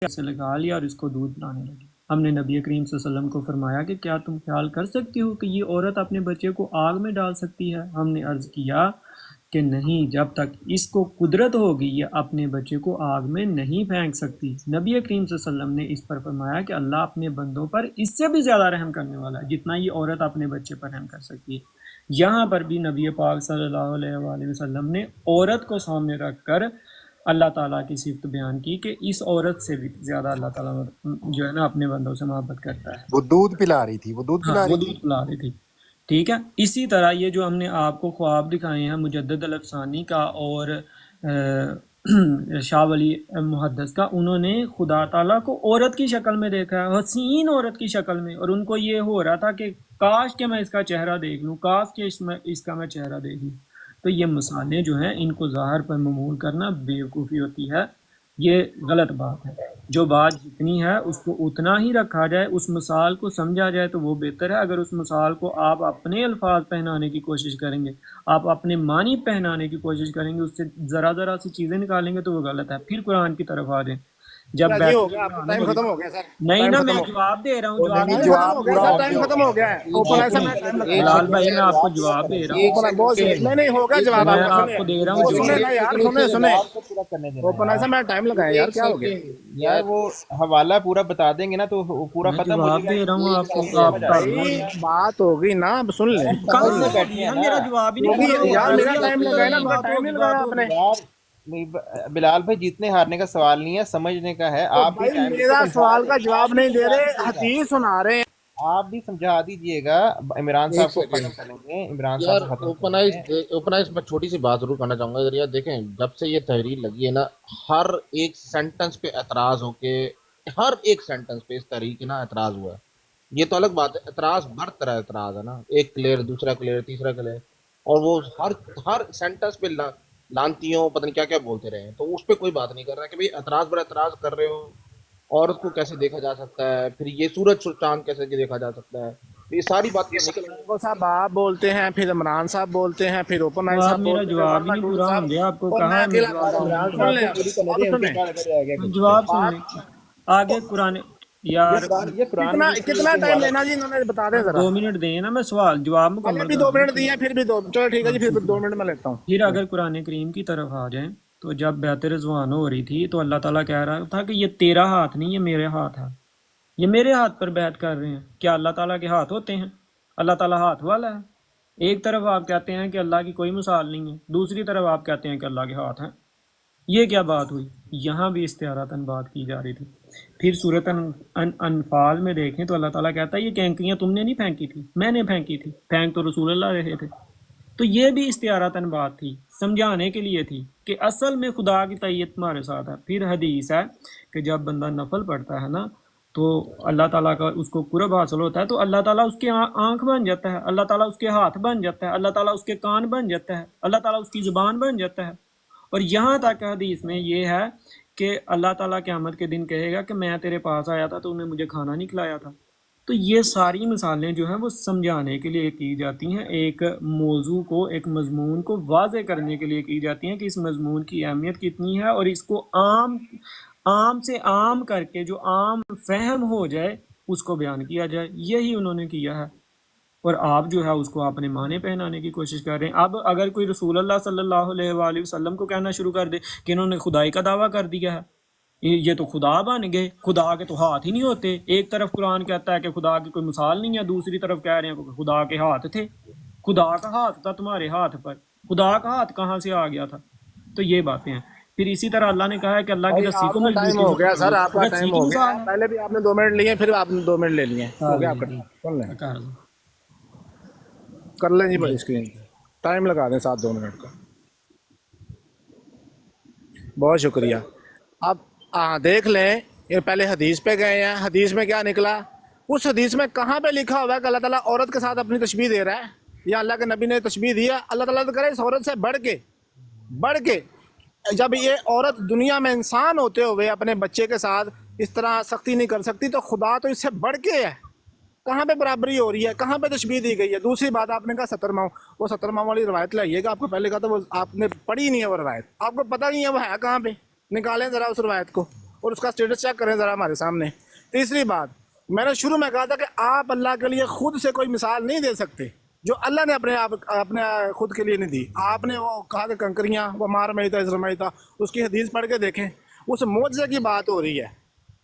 سے لگا لیا اور اس کو دودھ پلانے لگی۔ ہم نے نبی کریم صلی اللہ علیہ وسلم کو فرمایا کہ کیا تم خیال کر سکتی ہو کہ یہ عورت اپنے بچے کو آگ میں ڈال سکتی ہے؟ ہم نے عرض کیا کہ نہیں، جب تک اس کو قدرت ہوگی یہ اپنے بچے کو آگ میں نہیں پھینک سکتی۔ نبی کریم صلی اللہ علیہ وسلم نے اس پر فرمایا کہ اللہ اپنے بندوں پر اس سے بھی زیادہ رحم کرنے والا ہے جتنا یہ عورت اپنے بچے پر رحم کر سکتی ہے۔ یہاں پر بھی نبی پاک صلی اللہ علیہ وآلہ وسلم نے عورت کو سامنے رکھ کر اللہ تعالیٰ کی صفت بیان کی کہ اس عورت سے بھی زیادہ اللہ تعالیٰ جو ہے نا اپنے بندوں سے محبت کرتا ہے۔ وہ دودھ پلا رہی تھی، وہ دودھ ہاں، پلا وہ رہی تھی۔ دودھ پلا رہی تھی، ٹھیک ہے۔ اسی طرح یہ جو ہم نے آپ کو خواب دکھائے ہیں مجدد الافسانی کا اور شاہ ولی محدث کا، انہوں نے خدا تعالیٰ کو عورت کی شکل میں دیکھا ہے، حسین عورت کی شکل میں، اور ان کو یہ ہو رہا تھا کہ کاش کہ میں اس کا چہرہ دیکھ لوں، کاش کہ اس کا میں چہرہ دیکھ لوں۔ تو یہ مثالیں جو ہیں ان کو ظاہر پر ممول کرنا بیوقوفی ہوتی ہے، یہ غلط بات ہے۔ جو بات جتنی ہے اس کو اتنا ہی رکھا جائے، اس مثال کو سمجھا جائے تو وہ بہتر ہے۔ اگر اس مثال کو آپ اپنے الفاظ پہنانے کی کوشش کریں گے، آپ اپنے معنی پہنانے کی کوشش کریں گے، اس سے ذرا سی چیزیں نکالیں گے تو وہ غلط ہے۔ پھر قرآن کی طرف آ جائیں۔ جب جی ہو گیا، آپ کا ٹائم ختم ہو گیا سر، نہیں نا، ٹائم میں ختم ہو گیا، جواب دے رہا ہوں، نہیں نہیں، ٹائم ختم جواب ہو گیا پورا سر، ہو ٹائم گیا ختم ہو گیا ہے۔ اوپن ایسا میں ٹائم لگا بلال بھائی میں آپ کو جواب دے رہا ہوں، اوپن بہت نہیں ہوگا جواب میں آپ کا، آپ کو دے رہا ہوں وہ جواب۔ سنیں نا یار، سنیں اوپن ایسا میں ٹائم لگایا یار، کیا ہو گیا یار وہ حوالہ پورا بتا دیں گے نا تو پورا میں ختم ہو جواب جائے دے رہا ہوں آپ کو، گا۔ آپ کر لیں۔ بھائی بات ہوگی نا، اب سن لیں کہاں ہوگی؟ ہم میرا جواب ہی نہیں پورا ہوا، یار، میرا ایسی آپ ٹائم کی لگایا نا، طرح میرا بات ٹائم ہوگی، نہیں لگایا بات آپ نے۔ ہوگی۔ یار نہیں، بلال بھائی جیتنے ہارنے کا سوال نہیں ہے، سمجھنے کا ہے۔ آپ بھی بھائی ٹائم میرا سوال کا جواب نہیں دے رہے، حدیث سنا رہے ہیں۔ آپ بھی سمجھا دیجئے گا۔ عمران ایک صاحب کو ختم سیکنڈ کریں گے، عمران یار، صاحب کو ختم کریں اوپنائز گے۔ اوپنائز میں چھوٹی سی بات ضرور کرنا چاہوں گا ذریعہ، دیکھیں جب سے یہ تحریر لگی ہے نا، ہر ایک سینٹنس پہ اعتراض ہو کے، ہر ایک سینٹنس پہ اس تحریر کے نا اعتراض ہوا ہے۔ یہ تو الگ بات ہے، اعتراض بر طرح اعتراض ہے نا، ایک کلیئر، دوسرا کلیئر، تیسرا کلیئر، اور وہ ہر سینٹنس پہ لانتیوں پتہ نہیں کیا کیا بولتے رہے ہیں، تو اس پہ کوئی بات نہیں کر رہا کہ بھئی اعتراض بر اعتراض کر رہے ہو۔ عورت کو کیسے دیکھا جا سکتا ہے، پھر یہ سورج چاند کیسے دیکھا جا سکتا ہے، یہ ساری باتیں نکل آئی۔ وہ صاحب آپ بولتے ہیں، پھر عمران صاحب بولتے ہیں، پھر اوپن تو آئی آپ صاحب میرا بولتے ہیں، جواب ہی ورنہ نہیں ٹوڈو پورا صاحب، ہوں گیا، آپ کو اور کہا میں ہے میں اکیلا جواب دوں گا۔ سن لیں اب سنیں، جواب سن لیں آگے قرآن، یار یہ قرآن کتنا ٹائم لینا جی، انہوں نے بتا دیں ذرا۔ 2 منٹ دیں نا، میں سوال جواب پہلے مکمل بھی کر 2 دوں۔ منٹ دیے، پھر بھی 2، چلو ٹھیک ہے جی، پھر 2 منٹ میں لیتا ہوں۔ پھر اگر قرآن کریم کی طرف آ جائیں تو جب بیعت رضوان ہو رہی تھی تو اللہ تعالیٰ کہہ رہا تھا کہ یہ تیرا ہاتھ نہیں، یہ میرے ہاتھ ہے، یہ میرے ہاتھ پر بیعت کر رہے ہیں۔ کیا اللہ تعالیٰ کے ہاتھ ہوتے ہیں؟ اللہ تعالیٰ ہاتھ والا ہے؟ ایک طرف آپ کہتے ہیں کہ اللہ کی کوئی مثال نہیں ہے، دوسری طرف آپ کہتے ہیں کہ اللہ کے ہاتھ ہیں۔ یہ کیا بات ہوئی؟ یہاں بھی استعارتاً بات کی جا رہی تھی۔ پھر صورت انفال میں دیکھیں تو اللہ تعالیٰ کہتا ہے یہ کینکریاں تم نے نہیں پھینکی تھی، میں نے پھینکی تھی، پھینک تو رسول اللہ رہے تھے۔ تو یہ بھی استعارتاً بات تھی، سمجھانے کے لیے تھی کہ اصل میں خدا کی تائید تمہارے ساتھ ہے۔ پھر حدیث ہے کہ جب بندہ نفل پڑھتا ہے نا تو اللہ تعالیٰ کا اس کو قرب حاصل ہوتا ہے، تو اللہ تعالیٰ اس کے آنکھ بن جاتا ہے، اللہ تعالیٰ اس کے ہاتھ بن جاتا ہے، اللہ تعالیٰ اس کے کان بن جاتا ہے، اللہ تعالیٰ اس کی زبان بن جاتا ہے۔ اور یہاں تک حدیث میں یہ ہے کہ اللہ تعالیٰ قیامت کے دن کہے گا کہ میں تیرے پاس آیا تھا تو انہیں مجھے کھانا نہیں کھلایا تھا۔ تو یہ ساری مثالیں جو ہیں وہ سمجھانے کے لیے کی جاتی ہیں، ایک موضوع کو، ایک مضمون کو واضح کرنے کے لیے کی جاتی ہیں کہ اس مضمون کی اہمیت کتنی ہے، اور اس کو عام سے عام کر کے جو عام فہم ہو جائے اس کو بیان کیا جائے۔ یہی انہوں نے کیا ہے، اور آپ جو ہے اس کو اپنے معنی پہنانے کی کوشش کر رہے ہیں۔ اب اگر کوئی رسول اللہ صلی اللہ علیہ وآلہ وسلم کو کہنا شروع کر دے کہ انہوں نے خدائی کا دعویٰ کر دیا ہے، یہ تو خدا بن گئے، خدا کے تو ہاتھ ہی نہیں ہوتے۔ ایک طرف قرآن کہتا ہے کہ خدا کی کوئی مثال نہیں ہے، دوسری طرف کہہ رہے ہیں کہ خدا کے ہاتھ تھے، خدا کا ہاتھ تھا تمہارے ہاتھ پر، خدا کا ہاتھ کہاں سے آ گیا تھا؟ تو یہ باتیں ہیں۔ پھر اسی طرح اللہ نے کہا ہے کہ اللہ کی بھائی رسی آپ کو کا ٹائم مضبوطی ہو سے گیا پکڑ سر، لو، آپ کا رسی ٹائم کی ہو گیا، مثال ہے۔ پہلے بھی آپ نے 2 منٹ لیے، پھر آپ نے 2 منٹ لے لیے، ہو گیا آپ کا، سن لیں، کر لو۔ کر لیں جی بھائی، اسکرین پہ ٹائم لگا دیں 7 2 منٹ کا۔ بہت شکریہ۔ اب دیکھ لیں، یہ پہلے حدیث پہ گئے ہیں، حدیث میں کیا نکلا؟ اس حدیث میں کہاں پہ لکھا ہوا ہے کہ اللہ تعالیٰ عورت کے ساتھ اپنی تشبیہ دے رہا ہے، یا اللہ کے نبی نے تشبیہ دیا؟ اللہ تعالیٰ تو کرے اس عورت سے بڑھ کے جب یہ عورت دنیا میں انسان ہوتے ہوئے اپنے بچے کے ساتھ اس طرح سختی نہیں کر سکتی، تو خدا تو اس سے بڑھ کے ہے۔ کہاں پہ برابری ہو رہی ہے، کہاں پہ تشبیہ دی گئی ہے؟ دوسری بات آپ نے کہا 70 ماؤں، وہ 70 ماؤں والی روایت لائیے گا، آپ کو پہلے کہا تھا وہ آپ نے پڑھی نہیں ہے، وہ روایت آپ کو پتہ نہیں ہے وہ ہے کہاں پہ، نکالیں ذرا اس روایت کو۔ اور اس کا اسٹیٹس چیک کریں ذرا ہمارے سامنے. تیسری بات، میں نے شروع میں کہا تھا کہ آپ اللہ کے لیے خود سے کوئی مثال نہیں دے سکتے جو اللہ نے اپنے خود کے لیے نہیں دی. آپ نے وہ کہا کہ کنکریاں وہ مار میتا ازرمیتا، اس کی حدیث پڑھ کے دیکھیں، اس معجزے کی بات ہو رہی ہے.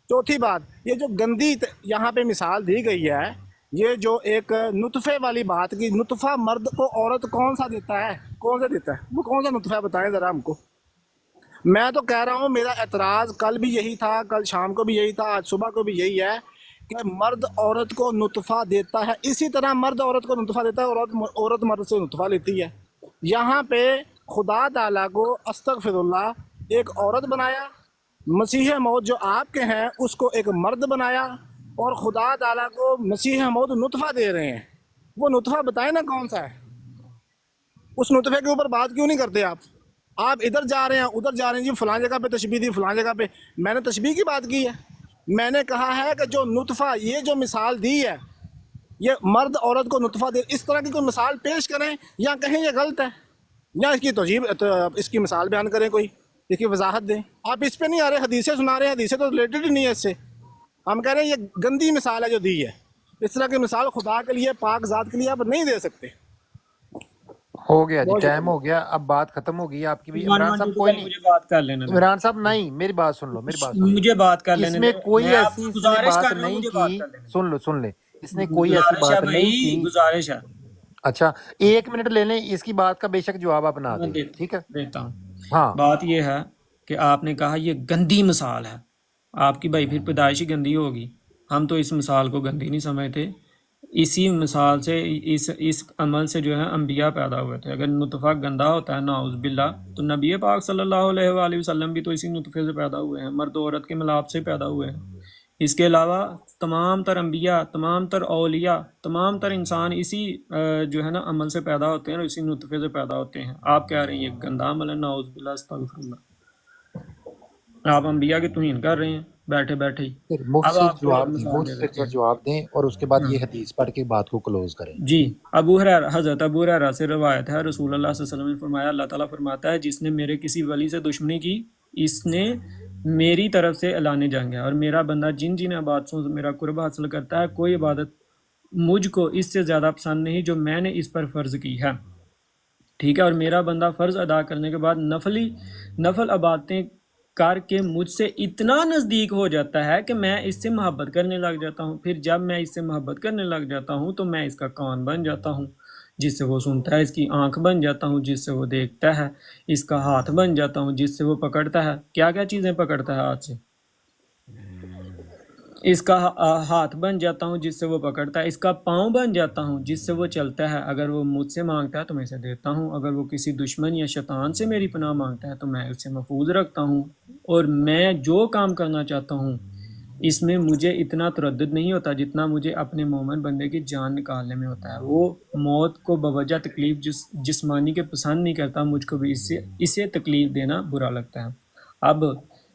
چوتھی بات، یہ جو گندی یہاں پہ مثال دی گئی ہے، یہ جو ایک نطفے والی بات کی، نطفہ مرد کو عورت کون سا دیتا ہے؟ کون سا دیتا ہے؟ وہ کون سا نطفہ بتائیں ذرا ہم کو. میں تو کہہ رہا ہوں میرا اعتراض کل بھی یہی تھا، کل شام کو بھی یہی تھا، آج صبح کو بھی یہی ہے کہ مرد عورت کو نطفہ دیتا ہے، اسی طرح مرد عورت کو نطفہ دیتا ہے، عورت مرد سے نطفہ لیتی ہے. یہاں پہ خدا تعالیٰ کو استغفر اللہ ایک عورت بنایا، مسیح موعود جو آپ کے ہیں اس کو ایک مرد بنایا، اور خدا تعالیٰ کو مسیح موعود نطفہ دے رہے ہیں. وہ نطفہ بتائیں نا کون سا ہے؟ اس نطفے کے اوپر بات کیوں نہیں کرتے آپ؟ آپ ادھر جا رہے ہیں ادھر جا رہے ہیں، جی فلاں جگہ پہ تشبیہ دی، فلاں جگہ پہ. میں نے تشبیہ کی بات کی ہے. میں نے کہا ہے کہ جو نطفہ، یہ جو مثال دی ہے، یہ مرد عورت کو نطفہ دے، اس طرح کی کوئی مثال پیش کریں یا کہیں یہ غلط ہے، یا اس کی توجیب، اس کی مثال بیان کریں، کوئی اس کی وضاحت دیں. آپ اس پہ نہیں آ رہے، حدیثیں سنا رہے ہیں، حدیثیں تو ریلیٹڈ ہی نہیں ہے اس سے. ہم کہہ رہے ہیں یہ گندی مثال ہے جو دی ہے. اس طرح کی مثال خدا کے لیے، پاک ذات کے لیے آپ نہیں دے سکتے. ہو گیا جی، ٹائم ہو گیا، اب بات ختم ہو گئی آپ کی بھی. عمران صاحب کوئی نہیں، مجھے بات کر لینے دیں. عمران صاحب نہیں، میری بات سن لو، میری بات سن لو. مجھے بات کر اس لینے میں دیں. کوئی میں آپ ایسی سے اس نے گزارش بات کر رہا ہوں، نہیں مجھے بات کی. کر لینے دیں. سن لو، سن لے، اس نے کوئی ایسی گزارش ہے بات نہیں بھائی، کی. گزارش ہے. اچھا 1 منٹ لے لیں، اس کی بات کا بے شک جواب آپ نہ دیں، ٹھیک ہے. دیتا ہوں. ہاں بات یہ ہے کہ آپ نے کہا یہ گندی مثال ہے. آپ کی بھائی پھر پیدائش ہی گندی ہوگی. ہم تو اس مثال کو گندی نہیں سمجھتے. اسی مثال سے، اس عمل سے جو ہے انبیاء پیدا ہوئے تھے. اگر نطفہ گندا ہوتا ہے نعوذ باللہ، تو نبی پاک صلی اللہ علیہ وآلہ وسلم بھی تو اسی نطفے سے پیدا ہوئے ہیں، مرد و عورت کے ملاپ سے پیدا ہوئے ہیں. اس کے علاوہ تمام تر انبیاء، تمام تر اولیاء، تمام تر انسان اسی جو ہے نا عمل سے پیدا ہوتے ہیں اور اسی نطفے سے پیدا ہوتے ہیں. آپ کہہ رہے ہیں یہ گندا عمل ہے، نعوذ باللہ استغفر اللہ. آپ انبیاء کی توہین کر رہے ہیں بیٹھے بیٹھے ہی. اب مختصر آپ کو ایک جواب دیں، مثال دے دیتے مختصر ہیں. جواب دیں، اور اس کے بعد یہ حدیث پڑھ کے بات کو کلوز کریں. جی، حضرت ابو ہریرہ سے روایت ہے، رسول اللہ صلی اللہ علیہ وسلم نے فرمایا، اللہ تعالیٰ فرماتا ہے جس نے میرے کسی ولی سے دشمنی کی، اس نے میری طرف سے اعلان جنگ ہے. اور میرا بندہ جن جن عبادتوں سے میرا قرب حاصل کرتا ہے، کوئی عبادت مجھ کو اس سے زیادہ پسند نہیں جو میں نے اس پر فرض کی ہے. ٹھیک ہے. اور میرا بندہ فرض ادا کرنے کے بعد نفل عبادتیں کر کے مجھ سے اتنا نزدیک ہو جاتا ہے کہ میں اس سے محبت کرنے لگ جاتا ہوں. پھر جب میں اس سے محبت کرنے لگ جاتا ہوں تو میں اس کا کان بن جاتا ہوں جس سے وہ سنتا ہے، اس کی آنکھ بن جاتا ہوں جس سے وہ دیکھتا ہے، اس کا ہاتھ بن جاتا ہوں جس سے وہ پکڑتا ہے. کیا کیا چیزیں پکڑتا ہے ہاتھ سے؟ اس کا ہاتھ بن جاتا ہوں جس سے وہ پکڑتا ہے، اس کا پاؤں بن جاتا ہوں جس سے وہ چلتا ہے. اگر وہ مجھ سے مانگتا ہے تو میں اسے دیتا ہوں. اگر وہ کسی دشمن یا شیطان سے میری پناہ مانگتا ہے تو میں اسے محفوظ رکھتا ہوں. اور میں جو کام کرنا چاہتا ہوں اس میں مجھے اتنا تردد نہیں ہوتا جتنا مجھے اپنے مومن بندے کی جان نکالنے میں ہوتا ہے. وہ موت کو بوجہ تکلیف جسمانی کے پسند نہیں کرتا، مجھ کو بھی اسے تکلیف دینا برا لگتا ہے. اب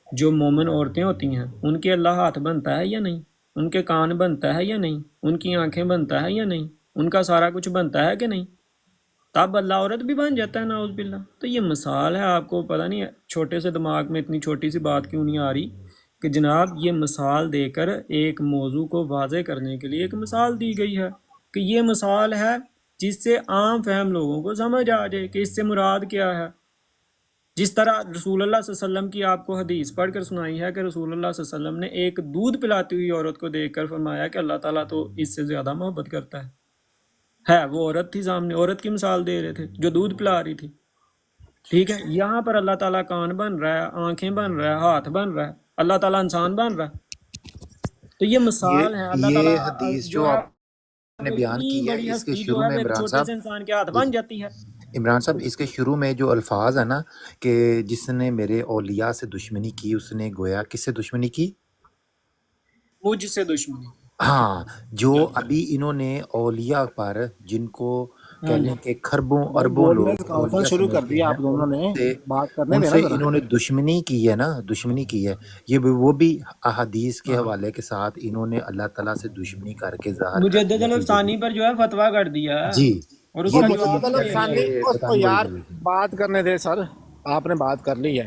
جو مومن عورتیں ہوتی ہیں ان کے اللہ ہاتھ بنتا ہے یا نہیں؟ ان کے کان بنتا ہے یا نہیں؟ ان کی آنکھیں بنتا ہے یا نہیں؟ ان کا سارا کچھ بنتا ہے کہ نہیں؟ تب اللہ عورت بھی بن جاتا ہے نعوذ باللہ. تو یہ مثال ہے. آپ کو پتہ نہیں چھوٹے سے دماغ میں اتنی چھوٹی سی بات کیوں نہیں آ رہی کہ جناب یہ مثال دے کر ایک موضوع کو واضح کرنے کے لیے ایک مثال دی گئی ہے کہ یہ مثال ہے جس سے عام فہم لوگوں کو سمجھ آ جائے کہ اس سے مراد کیا ہے. جس طرح رسول اللہ صلی اللہ علیہ وسلم کی آپ کو حدیث پڑھ کر سنائی ہے کہ رسول اللہ صلی اللہ علیہ وسلم نے ایک دودھ پلاتی ہوئی عورت کو دیکھ کر فرمایا کہ اللہ تعالیٰ تو اس سے زیادہ محبت کرتا ہے. وہ عورت تھی سامنے، عورت کی مثال دے رہے تھے جو دودھ پلا رہی تھی. ٹھیک ہے. یہاں پر اللہ تعالیٰ کان بن رہا ہے، آنکھیں بن رہا ہے، ہاتھ بن رہا ہے، اللہ تعالیٰ انسان بن رہا ہے. تو یہ مثال ہے. اللہ یہ تعالیٰ حدیث جو جو ہے آپ نے بیان اتنی کی ہے، بڑی اس کے ہستی جو شروع ہے میں وہ ایک عمران چھوٹے صاحب، سے انسان کے ہاتھ بن جاتی ہے. عمران صاحب اس کے شروع میں جو الفاظ ہیں نا کہ جس نے میرے اولیاء سے دشمنی کی، اس نے گویا کس سے دشمنی کی؟ مجھ سے دشمنی. ہاں، جو ابھی انہوں نے اولیاء پر، جن کو کہہ لیں کہ خربوں اربوں بولنے لوگ کا کانفرنس اولیاء شروع کر سمجھتے دیا ہیں، آپ دونوں نے، بات کرنے ان دینا سے ذرا. انہوں نے دشمنی کی ہے نا، دشمنی کی ہے. یہ وہ بھی احادیث کے حوالے کے ساتھ انہوں نے اللہ تعالیٰ سے دشمنی کر کے ظاہر کر مجدد دیا کہ الافسانی پر جو ہے فتویٰ کر دیا ہے جی، اور اس یہ کا بھی مجدد جواب چیز بھی کہہ دے لیں دیا الافسانی ہے. کہ اس پتہ کو نہیں بڑی یار ضروری ہے. بات کرنے دے سر، آپ نے بات کر لی ہے.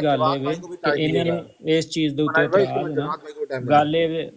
ਜਿਹੜੀ ਗੱਲ ਹੈ ਵੇ ਕਿ ਇਹਨਾਂ ਨੂੰ ਇਸ ਚੀਜ਼ ਦੇ ਉੱਤੇ ਇਤਰਾਜ਼ ਹੈ ਨਾ ਗੱਲ ਇਹ ਵੇ